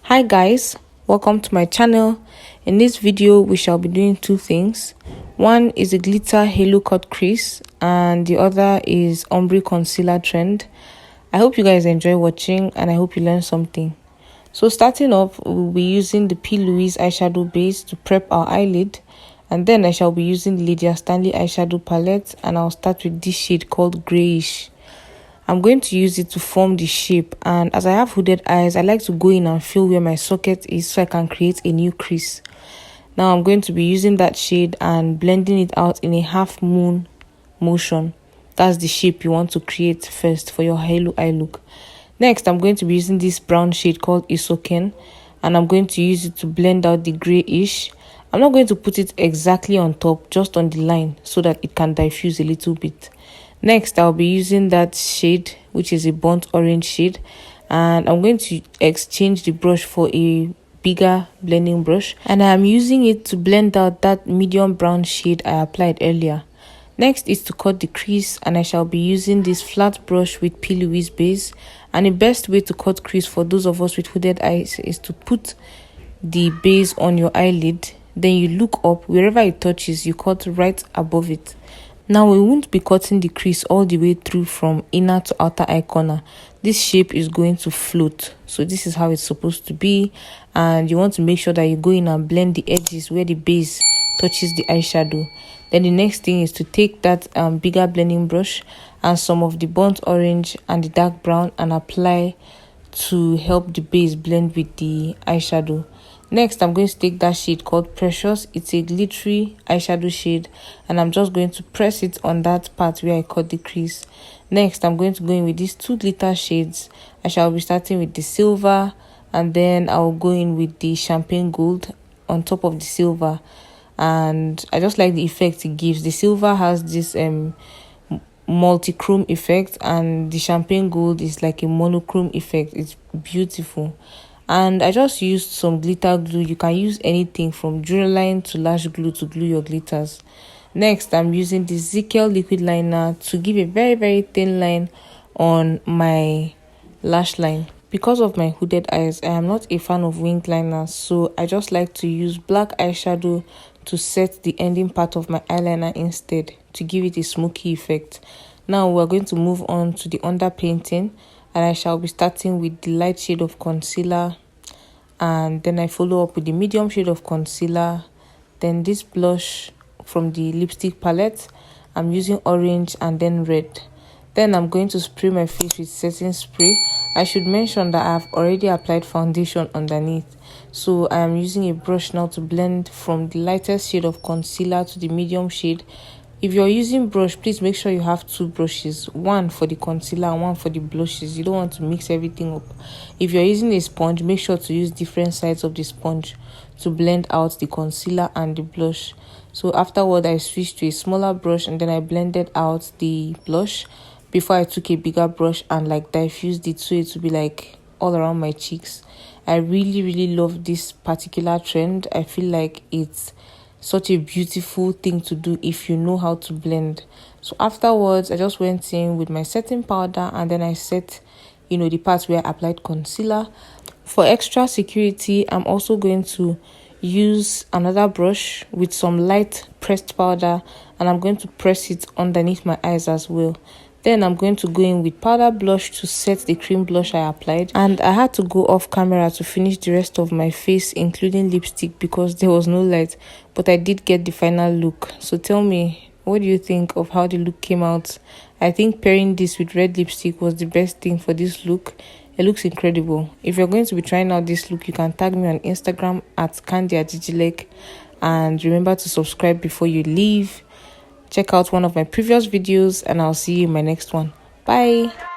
Hi guys, welcome to my channel. In this video we shall be doing two things. One is a glitter halo cut crease and the other is ombre concealer trend. I hope you guys enjoy watching and I hope you learn something. So starting off, we'll be using the P. Louise eyeshadow base to prep our eyelid, and then I shall be using the Lydia Stanley eyeshadow palette, and I'll start with this shade called Grayish. I'm going to use it to form the shape, and as I have hooded eyes, I like to go in and feel where my socket is so I can create a new crease. Now I'm going to be using that shade and blending it out in a half moon motion. That's the shape you want to create first for your halo eye look. Next, I'm going to be using this brown shade called Isoken, and I'm going to use it to blend out the grayish. I'm not going to put it exactly on top, just on the line so that it can diffuse a little bit. Next, I'll be using that shade, which is a burnt orange shade, and I'm going to exchange the brush for a bigger blending brush, and I'm using it to blend out that medium brown shade I applied earlier. Next is to cut the crease, and I shall be using this flat brush with P. Louise base. And the best way to cut crease for those of us with hooded eyes is to put the base on your eyelid, then you look up, wherever it touches, you cut right above it. Now we won't be cutting the crease all the way through from inner to outer eye corner. This shape is going to float, so this is how it's supposed to be, and you want to make sure that you go in and blend the edges where the base touches the eyeshadow. Then the next thing is to take that bigger blending brush and some of the burnt orange and the dark brown and apply to help the base blend with the eyeshadow. Next, I'm going to take that shade called Precious. It's a glittery eyeshadow shade, and I'm just going to press it on that part where I cut the crease. Next, I'm going to go in with these two glitter shades. I shall be starting with the silver, and then I'll go in with the champagne gold on top of the silver. And I just like the effect it gives. The silver has this multi-chrome effect, and the champagne gold is like a monochrome effect. It's beautiful. And I just used some glitter glue. You can use anything from Duraline to lash glue to glue your glitters. Next, I'm using the Ezekiel liquid liner to give a very thin line on my lash line. Because of my hooded eyes, I am not a fan of winged liners, so I just like to use black eyeshadow to set the ending part of my eyeliner instead, to give it a smoky effect. Now we're going to move on to the underpainting, and I shall be starting with the light shade of concealer, and then I follow up with the medium shade of concealer, then this blush from the lipstick palette. I'm using orange and then red. Then I'm going to spray my face with setting spray. I should mention that I've already applied foundation underneath, so I am using a brush now to blend from the lightest shade of concealer to the medium shade. If you're using brush, please make sure you have two brushes, one for the concealer and one for the blushes. You don't want to mix everything up. If you're using a sponge, make sure to use different sides of the sponge to blend out the concealer and the blush. So afterward, I switched to a smaller brush and then I blended out the blush before I took a bigger brush and like diffused it so it would be like all around my cheeks. I really love this particular trend. I feel like it's such a beautiful thing to do if you know how to blend. So afterwards, I just went in with my setting powder and then I set, the parts where I applied concealer. For extra security, I'm also going to use another brush with some light pressed powder, and I'm going to press it underneath my eyes as well. Then I'm going to go in with powder blush to set the cream blush I applied. And I had to go off camera to finish the rest of my face, including lipstick, because there was no light. But I did get the final look. So tell me, what do you think of how the look came out? I think pairing this with red lipstick was the best thing for this look. It looks incredible. If you're going to be trying out this look, you can tag me on Instagram at candyagigilek. And remember to subscribe before you leave. Check out one of my previous videos, and I'll see you in my next one. Bye.